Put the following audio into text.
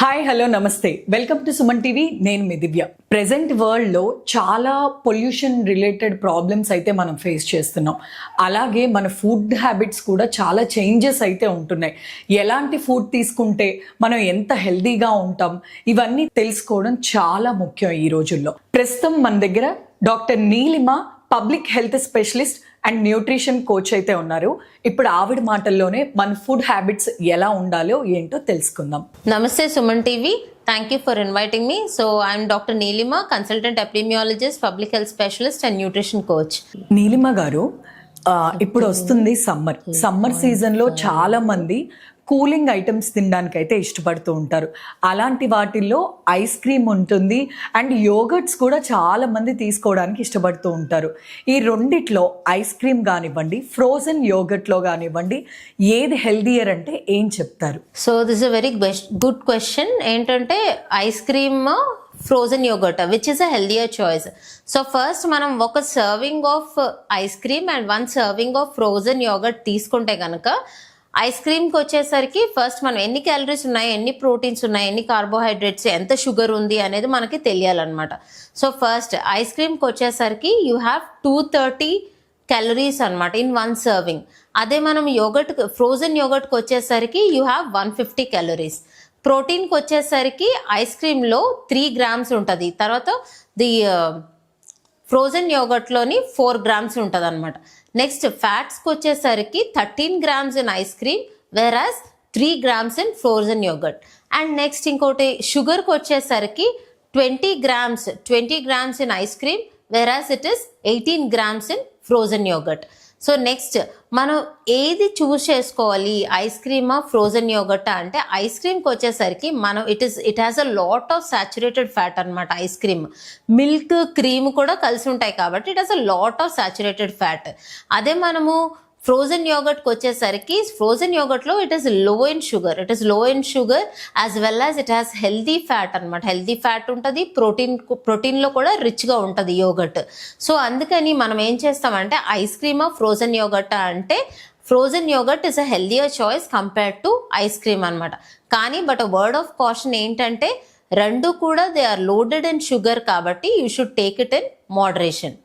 Hi hello నమస్తే welcome to Suman TV. నేను మీ దివ్య. Present వరల్డ్లో చాలా పొల్యూషన్ రిలేటెడ్ ప్రాబ్లమ్స్ అయితే మనం ఫేస్ చేస్తున్నాం. అలాగే మన ఫుడ్ హ్యాబిట్స్ కూడా చాలా చేంజెస్ అయితే ఉంటున్నాయి. ఎలాంటి ఫుడ్ తీసుకుంటే మనం ఎంత హెల్దీగా ఉంటాం, ఇవన్నీ తెలుసుకోవడం చాలా ముఖ్యం ఈ రోజుల్లో. ప్రస్తుతం మన దగ్గర doctor Neelima public health specialist and nutrition coach అయితే ఉన్నారు. ఇప్పుడు ఆవిడ మాటల్లోనే మన ఫుడ్ హ్యాబిట్స్ ఎలా ఉండాలో ఏంటో తెలుసుకుందాం. నమస్తే Suman TV, thank you for inviting me. So I'm doctor Neelima, consultant epidemiologist, public health specialist and nutrition coach. Neelima గారు, ఇప్పుడు వస్తుంది సమ్మర్ సీజన్లో చాలా మంది కూలింగ్ ఐటమ్స్ తినడానికి అయితే ఇష్టపడుతూ ఉంటారు. అలాంటి వాటిల్లో ఐస్ క్రీమ్ ఉంటుంది అండ్ యోగర్ట్స్ కూడా చాలా మంది తీసుకోవడానికి ఇష్టపడుతూ ఉంటారు. ఈ రెండిట్లో ఐస్ క్రీమ్ కానివ్వండి, ఫ్రోజన్ యోగర్ట్లో కానివ్వండి, ఏది హెల్దియర్ అంటే ఏం చెప్తారు? So this a very good question. ఏంటంటే ice cream, frozen yogurt which is a healthier choice. So first మనం ఒక serving of ice cream and 1 serving of frozen yogurt తీసుకుంటే కనుక ఐస్ క్రీమ్కి వచ్చేసరికి ఫస్ట్ మనం ఎన్ని క్యాలరీస్ ఉన్నాయి, ఎన్ని ప్రోటీన్స్ ఉన్నాయి, ఎన్ని కార్బోహైడ్రేట్స్, ఎంత షుగర్ ఉంది అనేది మనకి తెలియాలన్నమాట. సో ఫస్ట్ ఐస్ క్రీమ్కి వచ్చేసరికి యూ హ్యావ్ 230 క్యాలరీస్ అనమాట ఇన్ 1 సర్వింగ్. అదే మనం యోగర్ట్, ఫ్రోజన్ యోగర్ట్కి వచ్చేసరికి యూ హ్యావ్ 150 క్యాలరీస్. ప్రోటీన్కి వచ్చేసరికి ఐస్ క్రీమ్లో 3 గ్రామ్స్ ఉంటుంది, తర్వాత ది ఫ్రోజన్ యోగర్ట్లోని 4 గ్రామ్స్ ఉంటుంది అనమాట. నెక్స్ట్ ఫ్యాట్స్కి వచ్చేసరికి 13 grams in ice cream, వెరాస్ 3 grams in frozen yoghurt. And next ఇంకోటి షుగర్కి వచ్చేసరికి 20 grams in ice cream, వెరాస్ it is 18 grams in frozen yoghurt. So next మనం ఏది చూస్ చేసుకోవాలి, ఐస్ క్రీమా ఫ్రోజన్ యోగర్టా అంటే ఐస్ క్రీమ్కి వచ్చేసరికి మనం it has a lot of saturated fat అనమాట. ఐస్ క్రీమ్ మిల్క్, క్రీమ్ కూడా కలిసి ఉంటాయి కాబట్టి it has a lot of saturated fat. అదే మనము ఫ్రోజన్ యోగర్ట్కి వచ్చేసరికి ఫ్రోజన్ యోగర్ట్లో it is low in sugar as well as it has healthy fat అనమాట. హెల్దీ ఫ్యాట్ ఉంటుంది, ప్రోటీన్లో కూడా రిచ్గా ఉంటుంది యోగర్ట్. సో అందుకని మనం ఏం చేస్తామంటే ఐస్ క్రీమా ఫ్రోజన్ యోగర్ట్ అంటే frozen yogurt is a healthier choice compared to ice cream అనమాట. కానీ బట్ వర్డ్ ఆఫ్ కాషన్ ఏంటంటే రెండు కూడా they are loaded in sugar కాబట్టి you should take it in moderation.